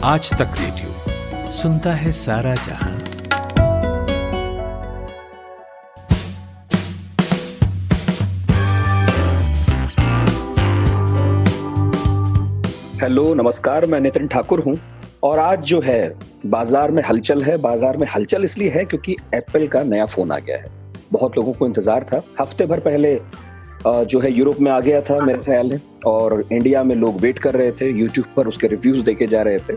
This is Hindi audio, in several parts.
आज तक रेडियो सुनता है सारा जहां। हेलो नमस्कार, मैं नितिन ठाकुर हूं और आज जो है बाजार में हलचल है। बाजार में हलचल इसलिए है क्योंकि एप्पल का नया फोन आ गया है। बहुत लोगों को इंतजार था। हफ्ते भर पहले जो है यूरोप में आ गया था मेरे ख्याल है, और इंडिया में लोग वेट कर रहे थे। यूट्यूब पर उसके रिव्यूज देखे जा रहे थे।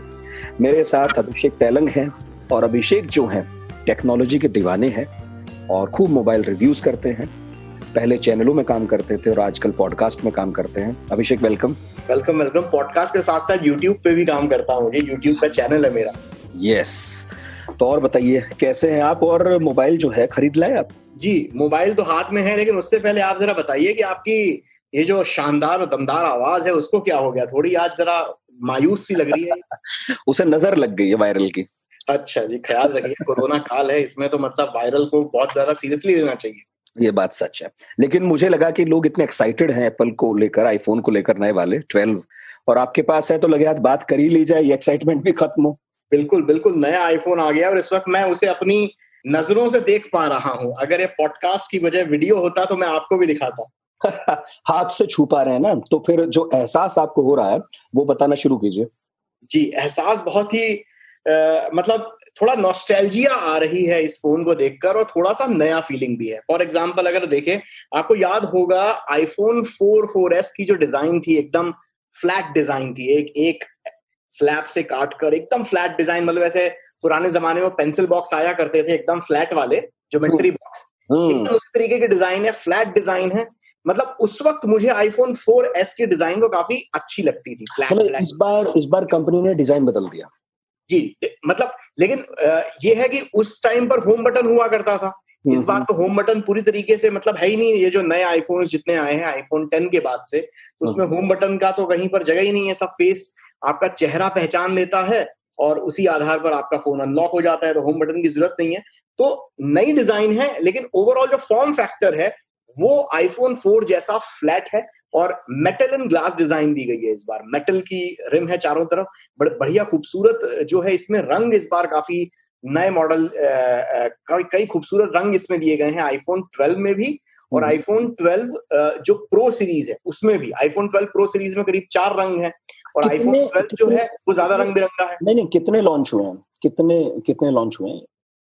मेरे साथ अभिषेक तेलंग हैं और अभिषेक जो हैं टेक्नोलॉजी के दीवाने हैं और खूब मोबाइल रिव्यूज करते हैं। पहले चैनलों में काम करते थे और आजकल पॉडकास्ट में काम करते हैं। अभिषेक वेलकम। वेलकम। पॉडकास्ट के साथ साथ यूट्यूब पे भी काम करता हूँ। ये यूट्यूब का चैनल है मेरा। यस। तो और बताइए कैसे हैं आप, और मोबाइल जो है खरीद लाए आप? जी, मोबाइल तो हाथ में है, लेकिन उससे पहले आप जरा बताइए कि आपकी ये जो शानदार और दमदार आवाज है उसको क्या हो गया? थोड़ी आज जरा मायूस सी लग रही है। उसे नजर लग गई है वायरल की। अच्छा जी, ख्याल रखिए। कोरोना काल है, इसमें तो मतलब वायरल को बहुत ज्यादा सीरियसली लेना चाहिए। ये बात सच है, लेकिन मुझे लगा कि लोग इतने एक्साइटेड हैं एप्पल को लेकर, आईफोन को लेकर, नए वाले 12, और आपके पास है तो लगे हाथ बात कर ही ली जाए, ये एक्साइटमेंट भी खत्म हो। बिल्कुल नया आईफोन आ गया और इस वक्त मैं उसे अपनी नजरों से देख पा रहा हूँ। अगर ये पॉडकास्ट की बजाय वीडियो होता तो मैं आपको भी दिखाता। हाथ से छू पा रहे हैं ना, तो फिर जो एहसास आपको हो रहा है वो बताना शुरू कीजिए। जी, एहसास बहुत ही मतलब थोड़ा नॉस्टैल्जिया आ रही है इस फोन को देखकर, और थोड़ा सा नया फीलिंग भी है। फॉर एग्जांपल अगर देखें, आपको याद होगा आईफोन 4S की जो डिजाइन थी, एकदम फ्लैट डिजाइन थी। एक स्लैब से काटकर एकदम फ्लैट डिजाइन, मतलब ऐसे पुराने जमाने में पेंसिल बॉक्स आया करते थे एकदम फ्लैट वाले, ज्योमेट्री बॉक्स, एकदम उसी तरीके की डिजाइन है, फ्लैट डिजाइन है। मतलब उस वक्त मुझे आईफोन 4S की डिजाइन को काफी अच्छी लगती थी, फ्लैट। इस बार कंपनी ने डिजाइन बदल दिया। जी, मतलब लेकिन ये है कि उस टाइम पर होम बटन हुआ करता था। इस बार तो होम बटन पूरी तरीके से मतलब है ही नहीं। ये जो नए आईफोन जितने आए हैं आईफोन 10 के बाद से, उसमें होम बटन का तो कहीं पर जगह ही नहीं है। सब फेस आपका चेहरा पहचान लेता है और उसी आधार पर आपका फोन अनलॉक हो जाता है, तो होम बटन की जरूरत नहीं है। तो नई डिजाइन है, लेकिन ओवरऑल जो फॉर्म फैक्टर है वो आईफोन 4 जैसा फ्लैट है, और मेटल एंड ग्लास डिजाइन दी गई है। इस बार मेटल की रिम है चारों तरफ, बढ़िया खूबसूरत जो है इसमें रंग। इस बार काफी नए मॉडल, कई खूबसूरत रंग इसमें दिए गए हैं आईफोन 12 में भी, और आईफोन 12 जो प्रो सीरीज है उसमें भी। आईफोन 12 प्रो सीरीज में करीब 4 रंग हैं, और आईफोन 12 जो है वो ज्यादा रंग बिरंगा है। नहीं, कितने लॉन्च हुए हैं? कितने लॉन्च हुए हैं?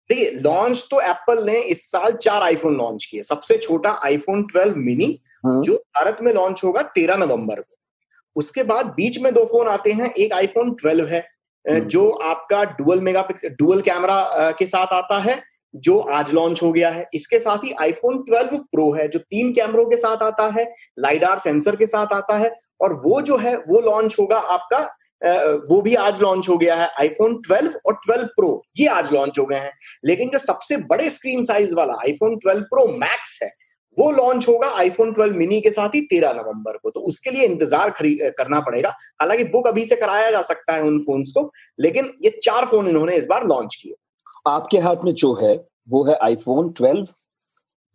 देखिए, लॉन्च तो एप्पल ने इस साल 4 आईफोन लॉन्च किए। सबसे छोटा आईफोन 12 मिनी जो भारत में लॉन्च होगा 13 नवंबर को। उसके बाद बीच में 2 फोन आते हैं। एक आईफोन 12 है जो आपका डुअल कैमरा के साथ आता है, जो आज लॉन्च हो गया है। इसके साथ ही आईफोन 12 प्रो है जो 3 कैमरों के साथ आता है, लाइडार सेंसर के साथ आता है, और वो जो है वो लॉन्च होगा आपका, वो भी आज लॉन्च हो गया है। आईफोन 12 और 12 प्रो ये आज लॉन्च हो गए हैं। लेकिन जो सबसे बड़े स्क्रीन साइज वाला आईफोन 12 प्रो मैक्स है वो लॉन्च होगा आईफोन 12 मिनी के साथ ही 13 नवंबर को। तो उसके लिए इंतजार करना पड़ेगा। हालांकि बुक अभी से कराया जा सकता है उन फोन्स को, लेकिन ये 4 फोन इन्होंने इस बार लॉन्च किए। आपके हाथ में जो है वो है आईफोन 12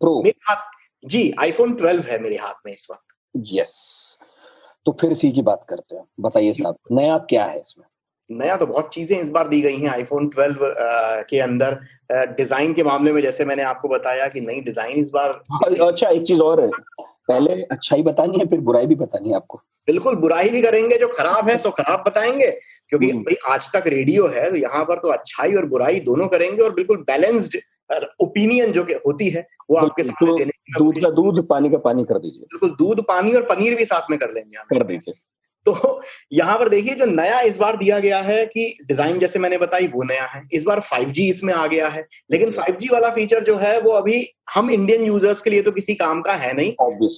प्रो। मेरे हाथ, जी, आईफोन 12 है मेरे हाथ में इस वक्त। यस, तो फिर इसी की बात करते हैं। बताइए साहब, नया क्या है इसमें? नया तो बहुत चीजें इस बार दी गई हैं आईफोन 12 के अंदर। डिजाइन के मामले में जैसे मैंने आपको बताया कि नई डिजाइन इस बार। अच्छा, एक चीज और है, पहले अच्छाई बतानी है फिर बुराई भी बतानी है आपको। बिल्कुल, बुराई भी करेंगे, जो खराब है सो खराब बताएंगे, क्योंकि भाई आज तक रेडियो है, तो यहाँ पर तो अच्छाई और बुराई दोनों करेंगे, और बिल्कुल बैलेंस्ड ओपिनियन जो होती है वो आपके सामने देने की दूध का दूध, पानी का पानी कर दीजिए। बिल्कुल, दूध पानी और पनीर भी साथ में कर लेंगे हम। कर दीजिए। तो यहाँ पर देखिए, जो नया इस बार दिया गया है कि डिजाइन जैसे मैंने बताई वो नया है। इस बार 5G इसमें आ गया है, लेकिन 5G वाला फीचर जो है वो अभी हम इंडियन यूजर्स के लिए तो किसी काम का है नहीं।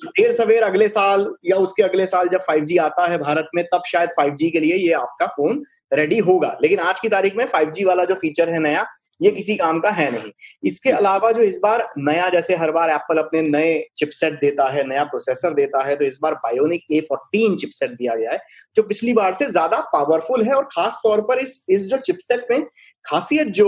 देर सवेर अगले साल या उसके अगले साल जब 5G आता है भारत में, तब शायद 5G के लिए ये आपका फोन रेडी होगा। लेकिन आज की तारीख में 5G वाला जो फीचर है नया, ये किसी काम का है नहीं। इसके अलावा जो इस बार नया, जैसे हर बार एप्पल अपने नए चिपसेट देता है, नया प्रोसेसर देता है, तो इस बार बायोनिक A14 चिपसेट दिया गया है, जो पिछली बार से ज्यादा पावरफुल है। और खास तौर पर इस जो चिपसेट में खासियत जो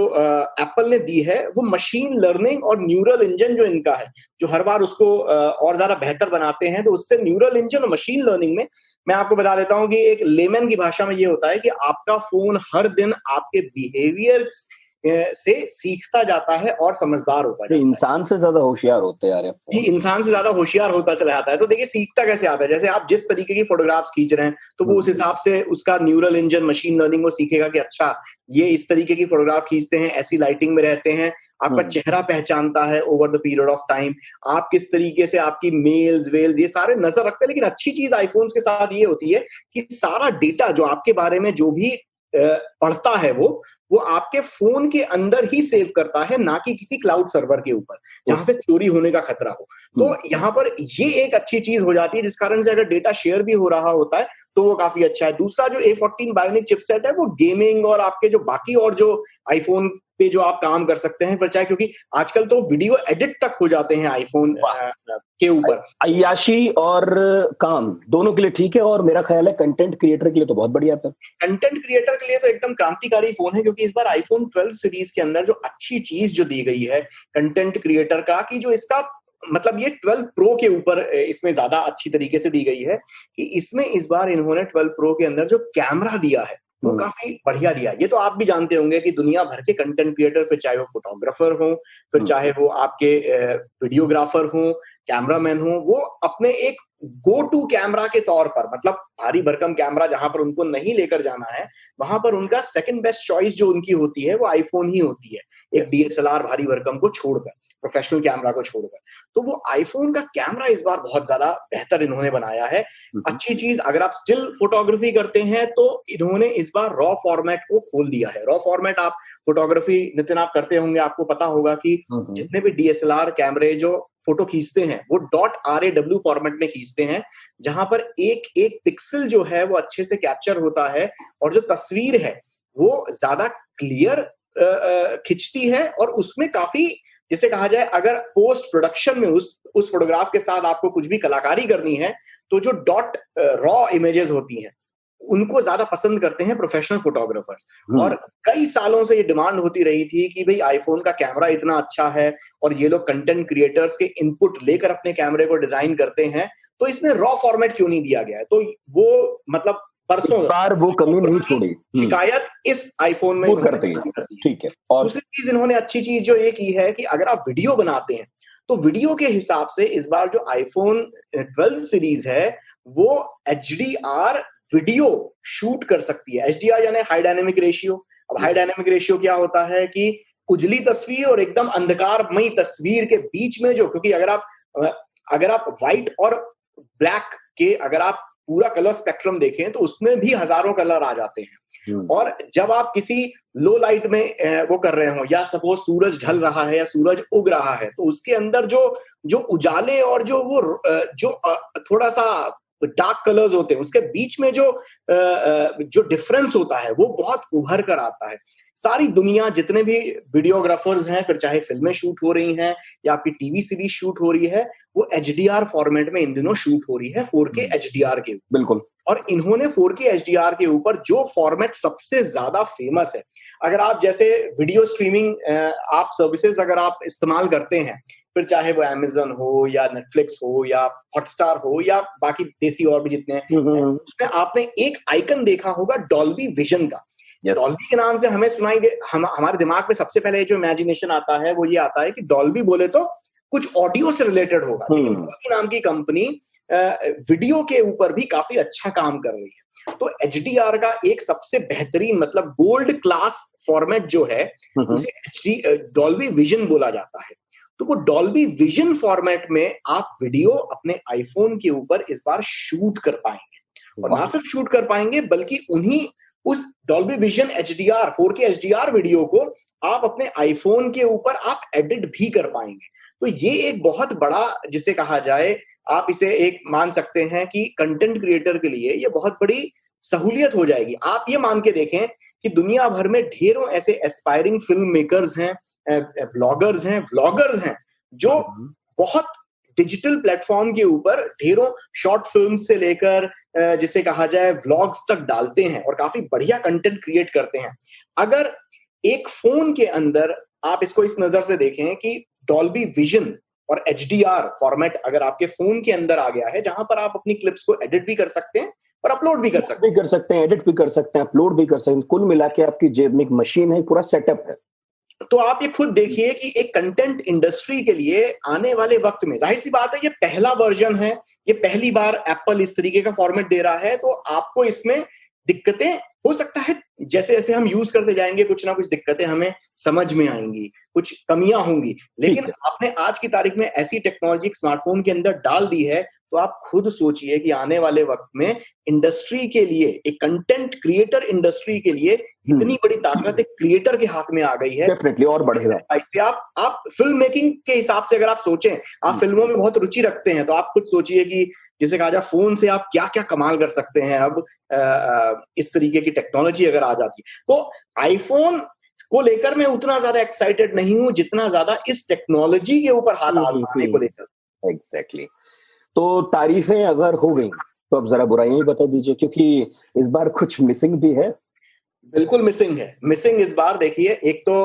एप्पल ने दी है वो मशीन लर्निंग और न्यूरल इंजन जो इनका है, जो हर बार उसको और ज्यादा बेहतर बनाते हैं। तो उससे न्यूरल इंजन और मशीन लर्निंग में मैं आपको बता देता हूँ कि एक लेमन की भाषा में ये होता है कि आपका फोन हर दिन आपके बिहेवियर से सीखता जाता है और समझदार होता जाता है। इंसान से ज्यादा होशियार होते हैं यार जी, इंसान से ज्यादा होशियार होता चला जाता है। तो देखिए सीखता कैसे आता है, जैसे आप जिस तरीके की फोटोग्राफ्स खींच रहे हैं तो वो उस हिसाब से उसका न्यूरल इंजन मशीन लर्निंग वो सीखेगा कि अच्छा ये इस तरीके की फोटोग्राफ खींचते हैं, ऐसी लाइटिंग में रहते हैं, आपका चेहरा पहचानता है over the period of time, आप किस तरीके से आपकी मेल्स वेल्स ये सारे नजर रखते हैं। लेकिन अच्छी चीज आईफोन्स के साथ ये होती है कि सारा डेटा जो आपके बारे में जो भी पढ़ता है वो आपके फोन के अंदर ही सेव करता है, ना कि किसी क्लाउड सर्वर के ऊपर जहां से चोरी होने का खतरा हो। तो यहाँ पर ये एक अच्छी चीज हो जाती है, जिस कारण से अगर डेटा शेयर भी हो रहा होता है तो वो काफी अच्छा है। दूसरा जो A14 बायोनिक चिपसेट है वो गेमिंग और आपके जो बाकी और जो आईफोन पे जो आप काम कर सकते हैं फिर चाहे, क्योंकि आजकल तो वीडियो एडिट तक हो जाते हैं आईफोन के ऊपर। अय्याशी और काम दोनों के लिए ठीक है, और मेरा ख्याल है कंटेंट क्रिएटर के लिए तो बहुत बढ़िया है। कंटेंट क्रिएटर के लिए तो एकदम क्रांतिकारी फोन है, क्योंकि इस बार आईफोन 12 सीरीज के अंदर जो अच्छी चीज जो दी गई है कंटेंट क्रिएटर का, कि जो इसका मतलब ये 12 प्रो के ऊपर इसमें ज्यादा अच्छी तरीके से दी गई है कि इसमें इस बार इन्होंने 12 प्रो के अंदर जो कैमरा दिया है वो काफी बढ़िया दिया है। ये तो आप भी जानते होंगे कि दुनिया भर के कंटेंट क्रिएटर, फिर चाहे वो फोटोग्राफर हो, फिर चाहे वो आपके वीडियोग्राफर हो, कैमरामैन हो, वो अपने एक गो टू कैमरा के तौर पर, मतलब भारी भरकम कैमरा जहां पर उनको नहीं लेकर जाना है वहां पर उनका सेकंड बेस्ट चॉइस जो उनकी होती है वो आईफोन ही होती है, एक डीएसएलआर भारी भरकम को छोड़कर, प्रोफेशनल कैमरा को छोड़कर। तो वो आईफोन का कैमरा इस बार बहुत ज्यादा बेहतर इन्होंने बनाया है। अच्छी चीज, अगर आप स्टिल फोटोग्राफी करते हैं तो इन्होंने इस बार रॉ फॉर्मेट को खोल दिया है। रॉ फॉर्मेट, आप फोटोग्राफी नितिन आप करते होंगे, आपको पता होगा कि जितने भी डीएसएलआर कैमरे जो फोटो खींचते हैं वो .raw फॉर्मेट में खींचते हैं, जहां पर एक एक पिक्सल जो है वो अच्छे से कैप्चर होता है और जो तस्वीर है वो ज्यादा क्लियर खिंचती है, और उसमें काफी, जिसे कहा जाए, अगर पोस्ट प्रोडक्शन में उस फोटोग्राफ के साथ आपको कुछ भी कलाकारी करनी है तो जो रॉ इमेजेस होती हैं उनको ज्यादा पसंद करते हैं प्रोफेशनल फोटोग्राफर्स। और कई सालों से ये डिमांड होती रही थी कि भाई आईफोन का कैमरा इतना अच्छा है और ये लोग कंटेंट क्रिएटर्स के इनपुट लेकर अपने कैमरे को डिजाइन करते हैं, तो इसमें रॉ फॉर्मेट क्यों नहीं दिया गया है? तो वो मतलब परसों बार वो कमी नहीं छोड़ी, शिकायत इस आईफोन में करते हैं। ठीक है। और दूसरी चीज, इन्होंने अच्छी चीज जो ये की है कि अगर आप वीडियो बनाते हैं तो वीडियो के हिसाब से इस बार जो आईफोन 12 सीरीज है वो HDR वीडियो शूट कर सकती है। HDR यानी हाई डायनेमिक रेशियो। अब हाई डायनेमिक रेशियो क्या होता है कि उजली तस्वीर और एकदम अंधकारमयी तस्वीर के बीच में जो, क्योंकि अगर आप व्हाइट और ब्लैक के अगर आप पूरा कलर स्पेक्ट्रम देखें तो उसमें भी हजारों कलर आ जाते हैं, और जब आप किसी लो लाइट में वो कर रहे हो, या सपोज सूरज ढल रहा है या सूरज उग रहा है, तो उसके अंदर जो उजाले और जो थोड़ा सा डार्क कलर्स होते हैं उसके बीच में जो डिफरेंस होता है वो बहुत उभर कर आता है। सारी दुनिया, जितने भी वीडियोग्राफर्स हैं, फिर चाहे फिल्में शूट हो रही हैं या आपकी टीवी सीरीज शूट हो रही है, वो HDR फॉर्मेट में इन दिनों शूट हो रही है, 4K HDR के ऊपर। बिल्कुल। और इन्होंने 4K HDR के ऊपर जो फॉर्मेट सबसे ज्यादा फेमस है, अगर आप जैसे वीडियो स्ट्रीमिंग आप सर्विसेज अगर आप इस्तेमाल करते हैं, फिर चाहे वो Amazon हो या Netflix हो या हॉटस्टार हो या बाकी देसी और भी जितने हैं, उसमें आपने एक आइकन देखा होगा डॉल्बी विजन का। डॉल्बी के नाम से हमें हमारे दिमाग में सबसे पहले जो इमेजिनेशन आता है वो ये आता है कि डॉल्बी बोले तो कुछ ऑडियो से रिलेटेड होगा, लेकिन डॉल्बी नाम की कंपनी वीडियो के ऊपर भी काफी अच्छा काम कर रही है। तो HDR का एक सबसे बेहतरीन, मतलब गोल्ड क्लास फॉर्मेट जो है उसे डॉल्बी विजन बोला जाता है। तो वो डॉल्बी विजन फॉर्मेट में आप वीडियो अपने आईफोन के ऊपर इस बार शूट कर पाएंगे, और ना सिर्फ शूट कर पाएंगे बल्कि उस Dolby vision HDR 4K HDR video को आप अपने आईफोन के ऊपर आप एडिट भी कर पाएंगे। तो ये एक बहुत बड़ा, जिसे कहा जाए, आप इसे एक मान सकते हैं कि कंटेंट क्रिएटर के लिए ये बहुत बड़ी सहूलियत हो जाएगी। आप ये मान के देखें कि दुनिया भर में ढेरों ऐसे एस्पायरिंग फिल्म मेकर्स हैं, ब्लॉगर्स हैं, व्लॉगर्स हैं, जो बहुत डिजिटल प्लेटफॉर्म के ऊपर ढेरों शॉर्ट फिल्म से लेकर जिसे कहा जाए व्लॉग्स तक डालते हैं और काफी बढ़िया कंटेंट क्रिएट करते हैं। अगर एक फोन के अंदर आप इसको इस नजर से देखें कि डॉल्बी विजन और HDR फॉर्मेट अगर आपके फोन के अंदर आ गया है, जहां पर आप अपनी क्लिप्स को एडिट भी कर सकते हैं, और अपलोड भी कर सकते भी कर सकते हैं, एडिट भी कर सकते हैं, अपलोड भी कर सकते हैं। कुल मिला के आपकी जेब में एक मशीन है, पूरा सेटअप है। हैं। तो आप ये खुद देखिए कि एक कंटेंट इंडस्ट्री के लिए आने वाले वक्त में, जाहिर सी बात है ये पहला वर्जन है, ये पहली बार एप्पल इस तरीके का फॉर्मेट दे रहा है, तो आपको इसमें दिक्कतें हो सकता है, जैसे जैसे हम यूज करते जाएंगे कुछ ना कुछ दिक्कतें हमें समझ में आएंगी, कुछ कमियां होंगी, लेकिन आपने आज की तारीख में ऐसी टेक्नोलॉजी स्मार्टफोन के अंदर डाल दी है, तो आप खुद सोचिए कि आने वाले वक्त में इंडस्ट्री के लिए, एक कंटेंट क्रिएटर इंडस्ट्री के लिए इतनी बड़ी ताकत एक क्रिएटर के हाथ में आ गई है। डेफिनेटली और बढ़ेगा। ऐसे आप फिल्म मेकिंग के हिसाब से अगर आप सोचें, आप फिल्मों में बहुत रुचि रखते हैं, तो आप खुद सोचिए कि जिसे कहा जाए फोन से आप क्या क्या कमाल कर सकते हैं अब इस तरीके की टेक्नोलॉजी अगर आ जाती है। तो आईफोन को लेकर मैं उतना ज्यादा एक्साइटेड नहीं हूं जितना ज्यादा इस टेक्नोलॉजी के ऊपर हाथ आजमाने को लेकर। एग्जैक्टली। तो तारीफें अगर हो गई तो अब जरा बुराइयां बता दीजिए, क्योंकि इस बार कुछ मिसिंग भी है। बिल्कुल मिसिंग है। मिसिंग इस बार देखिए, एक तो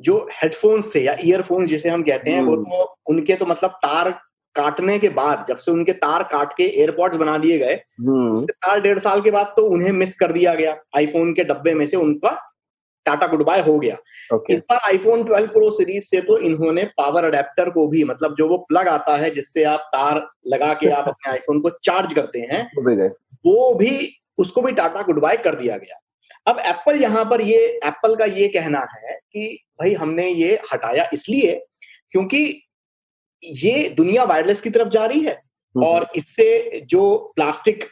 जो हेडफोन्स थे या ईयरफोन्स जिसे हम कहते हैं, वो तो उनके तो मतलब तार काटने के बाद, जब से उनके तार काट के एयरपॉड्स बना दिए गए, साल 1.5 साल के बाद तो उन्हें मिस कर दिया गया। आईफोन के डब्बे में से उनका टाटा गुड बाय हो गया। इस बार आईफोन 12 प्रो सीरीज से तो इन्होंने पावर अडेप्टर को भी, मतलब जो वो प्लग आता है जिससे आप तार लगा के आप अपने आईफोन को चार्ज करते हैं, वो भी, उसको भी टाटा गुड बाय कर दिया गया। अब एप्पल यहाँ पर एप्पल का ये कहना है कि भाई हमने ये हटाया इसलिए क्योंकि ये दुनिया वायरलेस की तरफ जा रही है, और इससे जो प्लास्टिक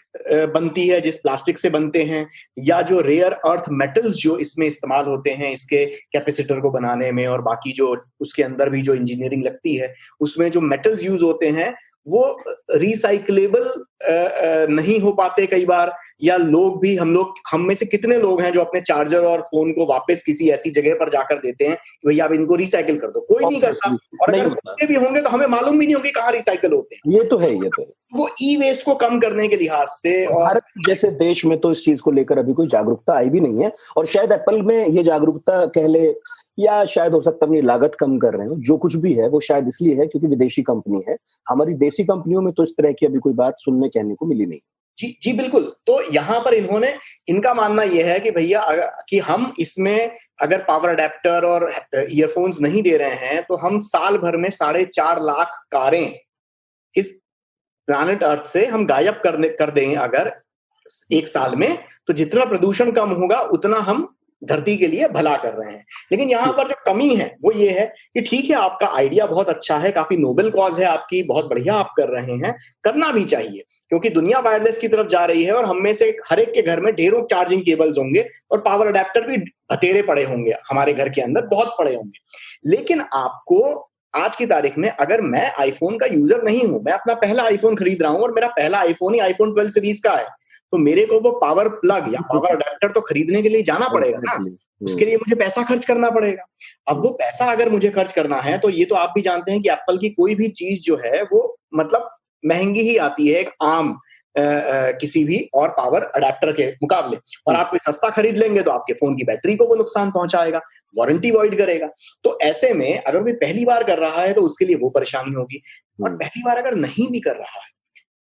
बनती है, जिस प्लास्टिक से बनते हैं, या जो रेयर अर्थ मेटल्स जो इसमें इस्तेमाल होते हैं इसके कैपेसिटर को बनाने में, और बाकी जो उसके अंदर भी जो इंजीनियरिंग लगती है, उसमें जो मेटल्स यूज होते हैं वो रिसाइक्लेबल नहीं हो पाते कई बार, या हम में से कितने लोग हैं जो अपने चार्जर और फोन को वापस किसी ऐसी जगह पर जाकर देते हैं कि भैया आप इनको रिसाइकिल कर दो, कोई नहीं करता, और अगर होते भी होंगे तो हमें मालूम भी नहीं होगी कहाँ रिसाइकिल होते हैं। ये तो है। वो ई वेस्ट को कम करने के लिहाज से, और भारत जैसे देश में तो इस चीज को लेकर अभी कोई जागरूकता आई भी नहीं है, और शायद एप्पल में ये जागरूकता कह ले, या शायद हो सकता है अपनी लागत कम कर रहे हो, जो कुछ भी है वो शायद इसलिए है क्योंकि विदेशी कंपनी है। हमारी देसी कंपनियों में तो इस तरह की अभी कोई बात सुनने कहने को मिली नहीं। जी बिल्कुल। तो यहाँ पर इनका मानना यह है कि भैया कि हम इसमें अगर पावर अडेप्टर और ईयरफोन्स नहीं दे रहे हैं, तो हम साल भर में 4.5 लाख कारें इस प्लैनेट अर्थ से हम गायब कर दें अगर एक साल में, तो जितना प्रदूषण कम होगा उतना हम धरती के लिए भला कर रहे हैं। लेकिन यहाँ पर जो कमी है वो ये है कि ठीक है, आपका आइडिया बहुत अच्छा है, काफी नोबेल कॉज है आपकी, बहुत बढ़िया आप कर रहे हैं, करना भी चाहिए, क्योंकि दुनिया वायरलेस की तरफ जा रही है, और हम में से हर एक के घर में ढेरों चार्जिंग केबल्स होंगे और पावर अडेप्टर भी बतेरे पड़े होंगे, हमारे घर के अंदर बहुत पड़े होंगे। लेकिन आपको आज की तारीख में, अगर मैं आईफोन का यूजर नहीं हूं, मैं अपना पहला आईफोन खरीद रहा हूं और मेरा पहला आईफोन ही आईफोन 12 सीरीज का है, तो मेरे को वो पावर प्लग या पावर अडेप्टर तो खरीदने के लिए जाना पड़ेगा ना, उसके लिए मुझे पैसा खर्च करना पड़ेगा। अब वो पैसा अगर मुझे खर्च करना है, तो ये तो आप भी जानते हैं कि एप्पल की कोई भी चीज जो है वो मतलब महंगी ही आती है एक आम किसी भी और पावर अडेप्टर के मुकाबले, और आप कोई सस्ता खरीद लेंगे तो आपके फोन की बैटरी को वो नुकसान पहुंचाएगा, वारंटी वॉइड करेगा। तो ऐसे में अगर कोई पहली बार कर रहा है तो उसके लिए वो परेशानी होगी, और पहली बार अगर नहीं भी कर रहा है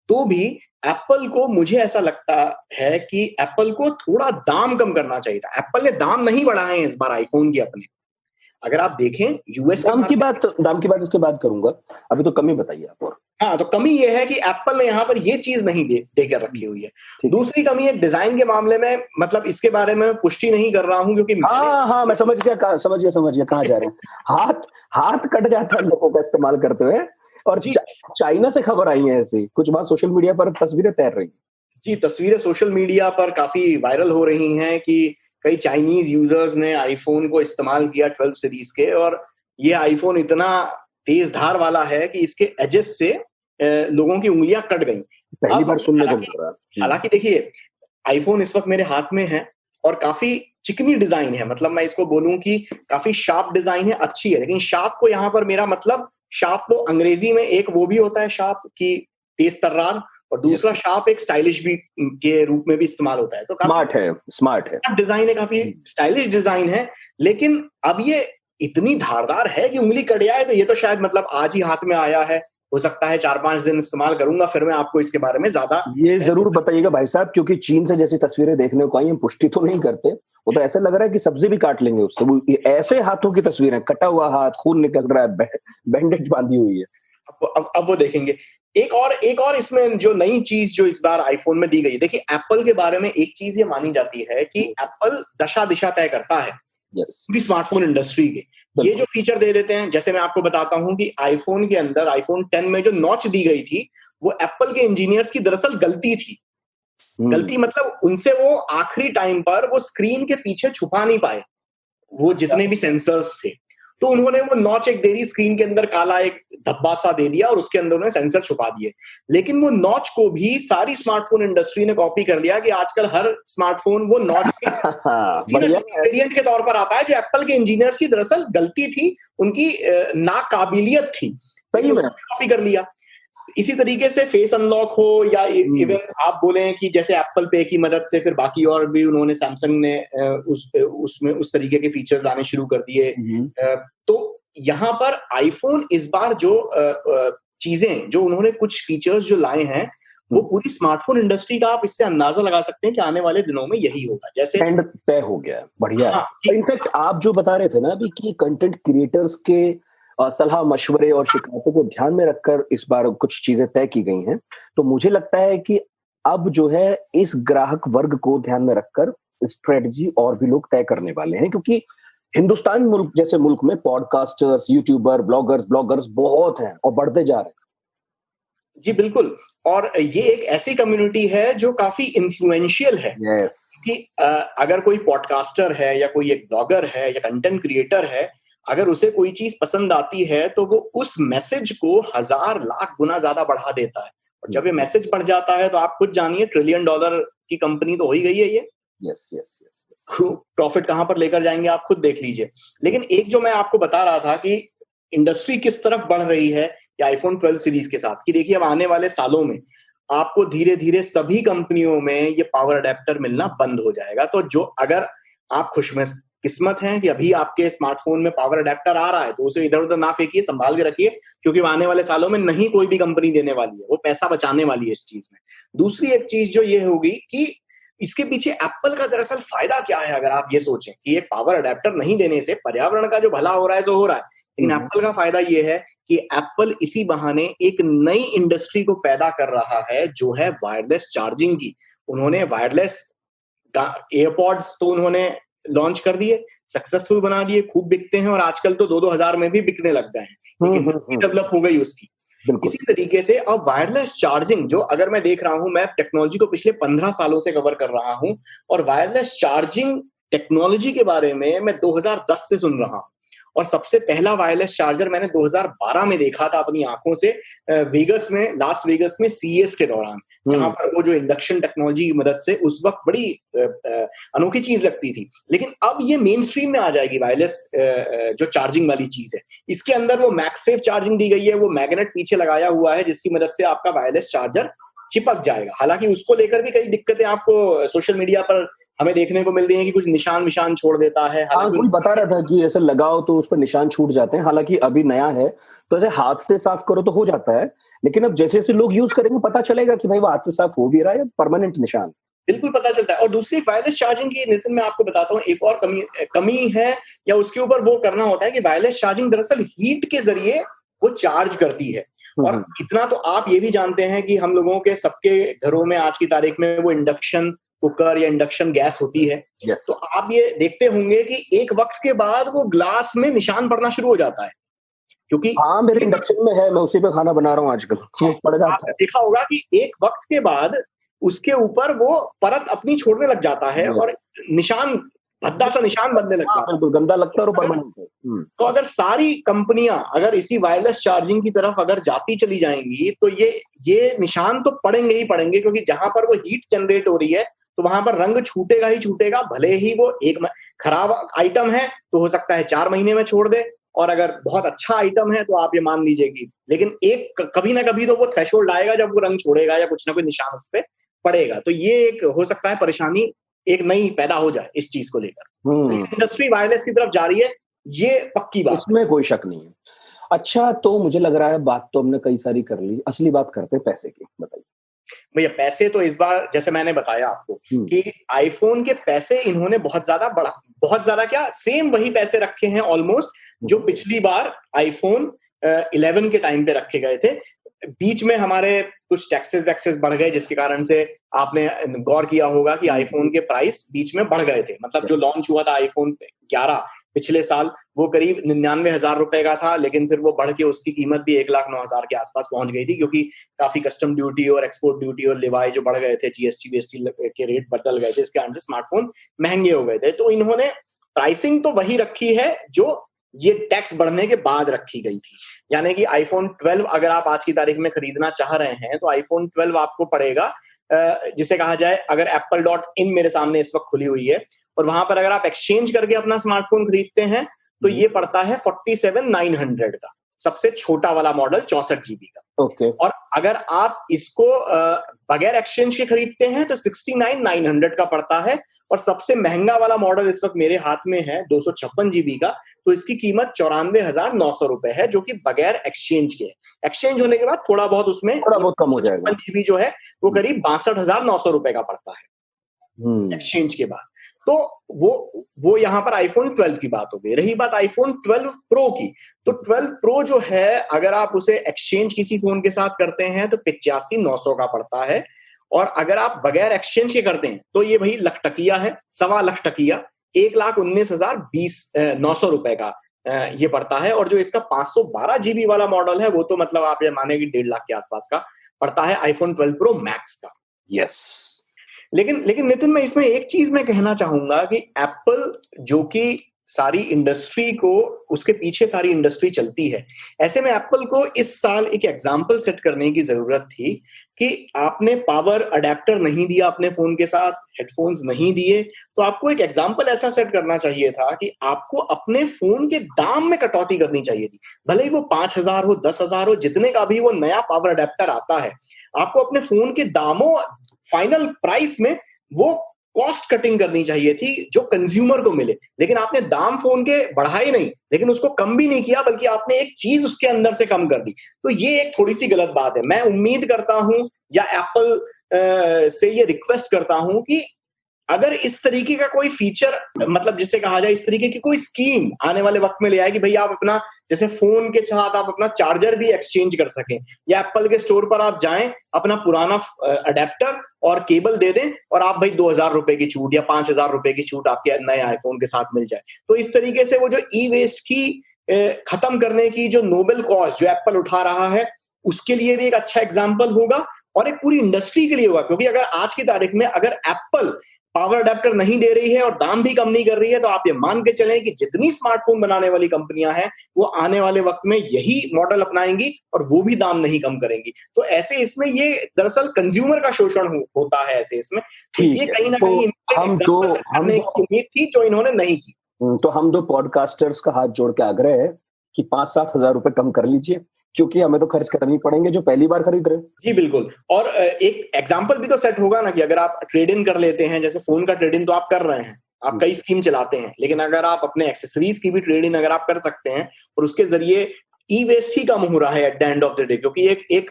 तो भी एप्पल को, मुझे ऐसा लगता है कि एप्पल को थोड़ा दाम कम करना चाहिए था। एप्पल ने दाम नहीं बढ़ाए हैं इस बार आईफोन के अपने। अगर आप देखें यूएस दाम की बात इसके बाद करूंगा, अभी तो कमी बताइए आप। और हाँ, तो कमी ये है कि एप्पल ने यहाँ पर ये चीज नहीं देकर रखी हुई है। दूसरी कमी है डिजाइन के मामले में, मतलब इसके बारे में पुष्टि नहीं कर रहा हूं क्योंकि मैं समझ गया कहाँ जा रहे हैं। हाथ कट जाता है लोगों का इस्तेमाल करते हुए, और चाइना से खबर आई है ऐसी कुछ बात, सोशल मीडिया पर तस्वीरें तैर रही। जी, तस्वीरें सोशल मीडिया पर काफी वायरल हो रही हैं कि कई चाइनीज यूजर्स ने आईफोन को इस्तेमाल किया 12 सीरीज के, और ये आईफोन इतना तेज धार वाला है कि इसके एजेस से लोगों की उंगलियां कट गई। पहली बार सुनने को मिल रहा है। हालांकि देखिए, आईफोन इस वक्त मेरे हाथ में है और काफी चिकनी डिजाइन है, मतलब मैं इसको बोलूं कि काफी शार्प डिजाइन है, अच्छी है। लेकिन शार्प को यहाँ पर मेरा मतलब, शार्प तो अंग्रेजी में एक वो भी होता है शार्प की तेज तर्रार, और दूसरा शार्प एक स्टाइलिश भी के रूप में भी इस्तेमाल होता है। तो स्मार्ट है डिजाइन है, काफी स्टाइलिश डिजाइन है। लेकिन अब ये इतनी धारदार है कि उंगली कट जाए, तो ये तो शायद मतलब आज ही हाथ में आया है, हो सकता है 4-5 दिन इस्तेमाल करूंगा, फिर मैं आपको इसके बारे में ज्यादा ये जरूर बताइएगा भाई साहब, क्योंकि चीन से जैसी तस्वीरें देखने को आई, हम पुष्टि तो नहीं करते, वो तो ऐसे लग रहा है कि सब्जी भी काट लेंगे उससे। वो ऐसे हाथों की तस्वीरें, कटा हुआ हाथ, खून निकल रहा है, बैंडेज बांधी हुई है। अब वो देखेंगे। एक और इसमें जो नई चीज जो इस बार आईफोन में दी गई है, देखिए एप्पल के बारे में एक चीज ये मानी जाती है कि एप्पल दशा दिशा तय करता है पूरी स्मार्टफोन इंडस्ट्री के। ये जो फीचर दे देते हैं, जैसे मैं आपको बताता हूं कि आईफोन के अंदर आईफोन 10 में जो नॉच दी गई थी, वो एप्पल के इंजीनियर्स की दरअसल गलती थी। गलती मतलब उनसे वो आखिरी टाइम पर वो स्क्रीन के पीछे छुपा नहीं पाए वो जितने भी सेंसर्स थे, तो उन्होंने वो नॉच एक दे दी, स्क्रीन के अंदर काला एक धब्बा सा दे दिया और उसके अंदर उन्होंने सेंसर छुपा दिए। लेकिन वो नॉच को भी सारी स्मार्टफोन इंडस्ट्री ने कॉपी कर लिया कि आजकल हर स्मार्टफोन वो नॉच के वेरिएंट के तौर पर आता है, जो एप्पल के इंजीनियर्स की दरअसल गलती थी, उनकी नाकाबिलियत थी, सही में कॉपी कर लिया। इसी तरीके से फेस अनलॉक हो या इवन आप बोलें कि जैसे एप्पल पे की मदद से फिर बाकी और भी उन्होंने, सैमसंग ने उसमें उस तरीके के फीचर्स लाने शुरू कर दिए। तो यहाँ पर आईफोन इस बार जो चीजें जो उन्होंने कुछ फीचर्स जो लाए हैं, वो पूरी स्मार्टफोन इंडस्ट्री का आप इससे अंदाजा लगा सकते हैं कि आने वाले दिनों में यही होगा। जैसे ट्रेंड तय हो गया है, बढ़िया है। इनफैक्ट आप जो बता रहे थे ना अभी कि कंटेंट क्रिएटर्स के सलाह मशवरे और शिकायतों को ध्यान में रखकर इस बार कुछ चीजें तय की गई हैं, तो मुझे लगता है कि अब जो है इस ग्राहक वर्ग को ध्यान में रखकर स्ट्रेटजी और भी लोग तय करने वाले हैं, क्योंकि हिंदुस्तान मुल्क जैसे मुल्क में पॉडकास्टर्स, यूट्यूबर, ब्लॉगर्स बहुत हैं और बढ़ते जा रहे हैं। जी बिल्कुल, और ये एक ऐसी कम्युनिटी है जो काफी इन्फ्लुएंशियल है। कि अगर कोई पॉडकास्टर है या कोई एक ब्लॉगर है या कंटेंट क्रिएटर है, अगर उसे कोई चीज पसंद आती है तो वो उस मैसेज को 1000 लाख गुना ज्यादा बढ़ा देता है, और जब ये मैसेज बढ़ जाता है तो आप खुद जानिए $1 ट्रिलियन की कंपनी तो हो ही गई है ये। यस। प्रॉफिट कहां पर लेकर जाएंगे आप खुद देख लीजिए। लेकिन एक जो मैं आपको बता रहा था कि इंडस्ट्री किस तरफ बढ़ रही है आईफोन 12 सीरीज के साथ, कि देखिए अब आने वाले सालों में आपको धीरे धीरे सभी कंपनियों में ये पावर अडेप्टर मिलना बंद हो जाएगा। तो जो अगर आप खुशकिस्मत हैं कि अभी आपके स्मार्टफोन में पावर अडेप्टर आ रहा है, तो उसे इधर उधर ना फेंकिए, संभाल के रखिए, क्योंकि आने वाले सालों में नहीं कोई भी कंपनी देने वाली है, वो पैसा बचाने वाली है इस चीज में। दूसरी एक चीज जो ये होगी कि इसके पीछे एप्पल का दरअसल फायदा क्या है, अगर आप ये सोचें कि एक पावर अडेप्टर नहीं देने से पर्यावरण का जो भला हो रहा है सो हो रहा है, लेकिन एप्पल का फायदा ये है कि एप्पल इसी बहाने एक नई इंडस्ट्री को पैदा कर रहा है जो है वायरलेस चार्जिंग की। उन्होंने वायरलेस एयरपॉड्स तो उन्होंने लॉन्च कर दिए, सक्सेसफुल बना दिए, खूब बिकते हैं, और आजकल तो 2-2 हजार में भी बिकने लग गए हैं, डेवलप हो गई उसकी। इसी तरीके से अब वायरलेस चार्जिंग, जो अगर मैं देख रहा हूं, मैं टेक्नोलॉजी को पिछले 15 सालों से कवर कर रहा हूं, और वायरलेस चार्जिंग टेक्नोलॉजी के बारे में मैं 2010 से सुन रहा हूं, और सबसे पहला वायरलेस चार्जर मैंने 2012 में देखा था अपनी आंखों से, वेगस में, लास वेगस में सीईएस के दौरान, जहां पर वो जो इंडक्शन टेक्नोलॉजी की मदद से उस वक्त बड़ी अनोखी चीज लगती थी। लेकिन अब ये मेन स्ट्रीम में आ जाएगी वायरलेस जो चार्जिंग वाली चीज है। इसके अंदर वो मैगसेफ चार्जिंग दी गई है, वो मैग्नेट पीछे लगाया हुआ है जिसकी मदद से आपका वायरलेस चार्जर चिपक जाएगा। हालांकि उसको लेकर भी कई दिक्कतें आपको सोशल मीडिया पर हमें देखने को मिल रही है कि कुछ निशान छोड़ देता है। हाँ, कोई बता रहा था कि ऐसे लगाओ तो उस पर निशान छूट जाते हैं, हालांकि अभी नया है तो ऐसे हाथ से साफ करो तो हो जाता है, लेकिन अब जैसे जैसे लोग यूज करेंगे पता चलेगा कि भाई वो हाथ से साफ हो भी रहा है, परमानेंट निशान बिल्कुल पता चलता है। और दूसरी वायरलेस चार्जिंग की, नितिन, मैं आपको बताता हूँ एक और कमी है, या उसके ऊपर वो करना होता है कि वायरलेस चार्जिंग दरअसल हीट के जरिए वो चार्ज करती है। और इतना तो आप ये भी जानते हैं कि हम लोगों के सबके घरों में आज की तारीख में वो इंडक्शन कुकर या इंडक्शन गैस होती है। तो आप ये देखते होंगे कि एक वक्त के बाद वो ग्लास में निशान पड़ना शुरू हो जाता है, क्योंकि हाँ, मेरे इंडक्शन में है, मैं उसी पे खाना बना रहा हूँ आजकल। पड़ जाता है। आपने देखा होगा कि एक वक्त के बाद उसके ऊपर वो परत अपनी छोड़ने लग जाता है और निशान, भद्दा सा निशान बनने लगता है, बिल्कुल गंदा लगता है और परमानेंट है। तो अगर सारी कंपनियां अगर इसी वायरलेस चार्जिंग की तरफ अगर जाती चली जाएंगी तो ये निशान तो पड़ेंगे ही पड़ेंगे, क्योंकि जहां पर वो हीट जनरेट हो रही है तो वहां पर रंग छूटेगा ही छूटेगा। भले ही वो एक खराब आइटम है तो हो सकता है 4 महीने में छोड़ दे, और अगर बहुत अच्छा आइटम है तो आप ये मान लीजिए कि, लेकिन एक कभी ना कभी तो वो थ्रेशोल्ड आएगा जब वो रंग छोड़ेगा या कुछ ना कुछ निशान उस पर पड़ेगा। तो ये एक हो सकता है परेशानी एक नई पैदा हो जाए इस चीज को लेकर। इंडस्ट्री वायरलेस की तरफ जा रही है, ये पक्की बात, इसमें कोई शक नहीं है। अच्छा, तो मुझे लग रहा है बात तो हमने कई सारी कर ली, असली बात करते हैं पैसे की, बताइए। भैया पैसे तो इस बार जैसे मैंने बताया आपको कि आईफोन के पैसे इन्होंने बहुत ज्यादा क्या सेम वही पैसे रखे हैं ऑलमोस्ट जो पिछली बार आईफोन 11 के टाइम पे रखे गए थे। बीच में हमारे कुछ टैक्सेस वैक्सेस बढ़ गए जिसके कारण से आपने गौर किया होगा कि आईफोन के प्राइस बीच में बढ़ गए थे। मतलब जो लॉन्च हुआ था आईफोन 11 पिछले साल वो करीब 99,000 रुपए का था, लेकिन फिर वो बढ़ के उसकी कीमत भी 1,09,000 के आसपास पहुंच गई थी, क्योंकि काफी कस्टम ड्यूटी और एक्सपोर्ट ड्यूटी और लिवाई जो बढ़ गए थे, जीएसटी बीएसटी के रेट बदल गए थे, इसके कारण से स्मार्टफोन महंगे हो गए थे। तो इन्होंने प्राइसिंग तो वही रखी है जो ये टैक्स बढ़ने के बाद रखी गई थी। यानी कि आईफोन 12 अगर आप आज की तारीख में खरीदना चाह रहे हैं तो आईफोन 12 आपको पड़ेगा, जिसे कहा जाए, अगर apple.in मेरे सामने इस वक्त खुली हुई है और वहां पर अगर आप एक्सचेंज करके अपना स्मार्टफोन खरीदते हैं तो ये पड़ता है 47,900 का, सबसे छोटा वाला मॉडल 64 GB का। ओके। और अगर आप इसको बगैर एक्सचेंज के खरीदते हैं तो 69,900 का पड़ता है। और सबसे महंगा वाला मॉडल इस वक्त मेरे हाथ में है 256 GB का, तो इसकी कीमत 94,900 रुपए है, जो कि बगैर एक्सचेंज के है। एक्सचेंज होने के बाद थोड़ा बहुत उसमें थोड़ा बहुत कम हो जाएगा। 56 GB जो है वो करीब 62,900 रुपए का पड़ता है एक्सचेंज के बाद। तो वो यहाँ पर आईफोन 12 की बात हो गई। रही बात आईफोन 12 प्रो की, तो 12 प्रो जो है अगर आप उसे एक्सचेंज किसी फोन के साथ करते हैं तो 85,900 का पड़ता है। और अगर आप बगैर एक्सचेंज के करते हैं तो ये भाई लखटकिया है, 1.25 लाख टकिया, 1,19,900 रुपए का ये पड़ता है। और जो इसका 512 GB वाला मॉडल है वो तो मतलब आप ये माने कि 1.5 लाख के आसपास का पड़ता है आईफोन 12 प्रो मैक्स का। यस। लेकिन नितिन, मैं इसमें एक चीज मैं कहना चाहूंगा कि एप्पल जो कि सारी इंडस्ट्री को, उसके पीछे सारी इंडस्ट्री चलती है, ऐसे में एप्पल को इस साल एक एग्जाम्पल सेट करने की जरूरत थी कि आपने पावर अडेप्टर नहीं दिया अपने फोन के साथ, हेडफोन्स नहीं दिए, तो आपको एक एग्जाम्पल ऐसा सेट करना चाहिए था कि आपको अपने फोन के दाम में कटौती करनी चाहिए थी। भले ही वो 5,000 हो, 10,000 हो, जितने का भी वो नया पावर अडेप्टर आता है, आपको अपने फोन के दामों, फाइनल प्राइस में वो कॉस्ट कटिंग करनी चाहिए थी जो कंज्यूमर को मिले। लेकिन आपने दाम फोन के बढ़ाए नहीं, लेकिन उसको कम भी नहीं किया, बल्कि आपने एक चीज उसके अंदर से कम कर दी। तो ये एक थोड़ी सी गलत बात है। मैं उम्मीद करता हूं या एप्पल से ये रिक्वेस्ट करता हूं कि अगर इस तरीके का कोई फीचर, मतलब जिसे कहा जाए इस तरीके की कोई स्कीम आने वाले वक्त में ले आए कि भाई आप अपना, जैसे फोन के साथ आप अपना चार्जर भी एक्सचेंज कर सकें, या एप्पल के स्टोर पर आप जाएं, अपना पुराना अडेप्टर और केबल दे दें और आप भाई 2,000 रुपए की छूट या 5,000 रुपए की छूट आपके नए आईफोन के साथ मिल जाए। तो इस तरीके से वो जो ई वेस्ट की खत्म करने की जो नोबेल कॉज जो एप्पल उठा रहा है, उसके लिए भी एक अच्छा एग्जाम्पल होगा और एक पूरी इंडस्ट्री के लिए होगा। क्योंकि अगर आज की तारीख में अगर एप्पल पावर अडेप्टर नहीं दे रही है और दाम भी कम नहीं कर रही है, तो आप ये मान के चलें कि जितनी स्मार्टफोन बनाने वाली कंपनियां हैं वो आने वाले वक्त में यही मॉडल अपनाएंगी और वो भी दाम नहीं कम करेंगी। तो ऐसे इसमें ये दरअसल कंज्यूमर का शोषण होता है ऐसे इसमें। तो ये कहीं ना कहीं करने की उम्मीद थी जो इन्होंने नहीं की। तो हम दो पॉडकास्टर्स का हाथ जोड़ के आग्रह है कि 5-7 हजार रुपए कम कर लीजिए, क्योंकि हमें तो खर्च करनी पड़ेंगे जो पहली बार खरीद रहे हैं। जी बिल्कुल। और एक एग्जांपल भी तो सेट होगा ना कि अगर आप ट्रेड इन कर लेते हैं, जैसे फोन का ट्रेड इन तो आप कर रहे हैं, आप कई स्कीम चलाते हैं, लेकिन अगर आप अपने एक्सेसरीज की भी ट्रेड इन अगर आप कर सकते हैं और उसके जरिए ई वेस्ट ही कम हो रहा है at the end of the day, क्योंकि एक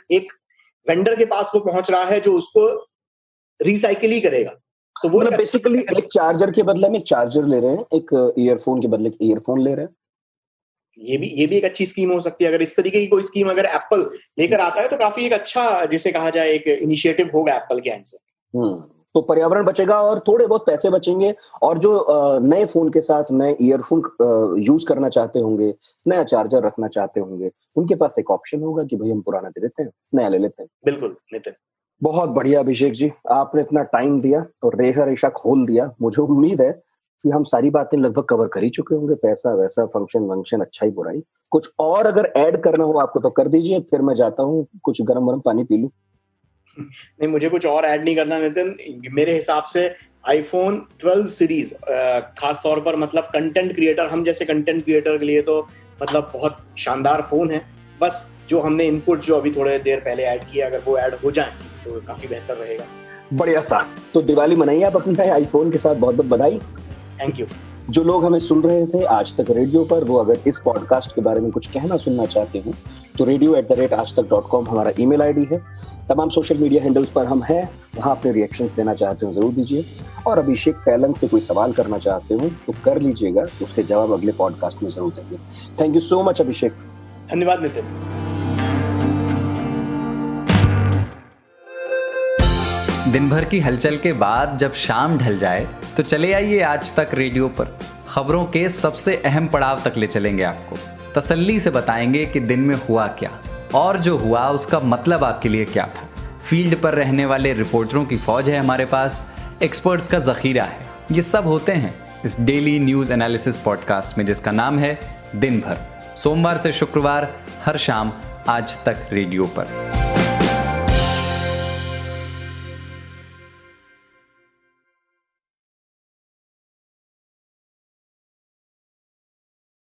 वेंडर के पास वो पहुंच रहा है जो उसको रिसाइकिल ही करेगा। तो वो बेसिकली एक चार्जर के बदले में चार्जर ले रहे हैं, एक ईयरफोन के बदले ईयरफोन ले रहे हैं। ये भी एक अच्छी स्कीम हो सकती है। अगर इस तरीके की कोई स्कीम अगर एप्पल लेकर आता है तो काफी एक अच्छा, जिसे कहा जाए, एक इनिशिएटिव होगा एप्पल के एंड से। तो पर्यावरण बचेगा और थोड़े बहुत पैसे बचेंगे। और जो नए फोन के साथ नए ईयरफोन यूज करना चाहते होंगे, नया चार्जर रखना चाहते होंगे, उनके पास एक ऑप्शन होगा कि भाई हम पुराना दे देते हैं, नया ले लेते हैं। बिल्कुल नितिन, बहुत बढ़िया अभिषेक जी, आपने इतना टाइम दिया और रेशा खोल दिया। मुझे उम्मीद है कि हम सारी बातें लगभग कवर कर ही चुके होंगे, पैसा वैसा, फंक्शन, अच्छाई बुराई। कुछ और अगर ऐड करना हो आपको तो कर दीजिए, फिर मैं जाता हूँ कुछ गरम पानी पी लूं। नहीं, मुझे कुछ और ऐड नहीं करना नितिन। मेरे हिसाब से आईफोन 12 सीरीज खास तौर पर, मतलब कंटेंट क्रिएटर, हम जैसे कंटेंट क्रिएटर के लिए तो मतलब बहुत शानदार फोन है। बस जो हमने इनपुट जो अभी थोड़े देर पहले ऐड किया, अगर वो ऐड हो जाए तो काफी बेहतर रहेगा। बढ़िया सा। तो दिवाली मनाइए आप अपने आईफोन के साथ। बहुत बहुत बधाई। Thank you. जो लोग हमें सुन रहे थे आज तक रेडियो पर, वो अगर इस पॉडकास्ट के बारे में कुछ कहना सुनना चाहते हो तो radio@aajtak.com हमारा ईमेल आईडी है। तमाम सोशल मीडिया हैंडल्स पर हम हैं, वहां अपने रिएक्शंस देना चाहते हो जरूर दीजिए। और अभिषेक तैलंग से कोई सवाल करना चाहते हो तो कर लीजिएगा, उसके जवाब अगले पॉडकास्ट में जरूर देंगे। थैंक यू सो मच अभिषेक। धन्यवाद नितिन। दिन भर की हलचल के बाद जब शाम ढल जाए तो चले आइए आज तक रेडियो पर। खबरों के सबसे अहम पड़ाव तक ले चलेंगे आपको, तसल्ली से बताएंगे कि दिन में हुआ क्या और जो हुआ उसका मतलब आपके लिए क्या था। फील्ड पर रहने वाले रिपोर्टरों की फौज है हमारे पास, एक्सपर्ट्स का जखीरा है। ये सब होते हैं इस डेली न्यूज एनालिसिस पॉडकास्ट में, जिसका नाम है दिन भर। सोमवार से शुक्रवार हर शाम आज तक रेडियो पर।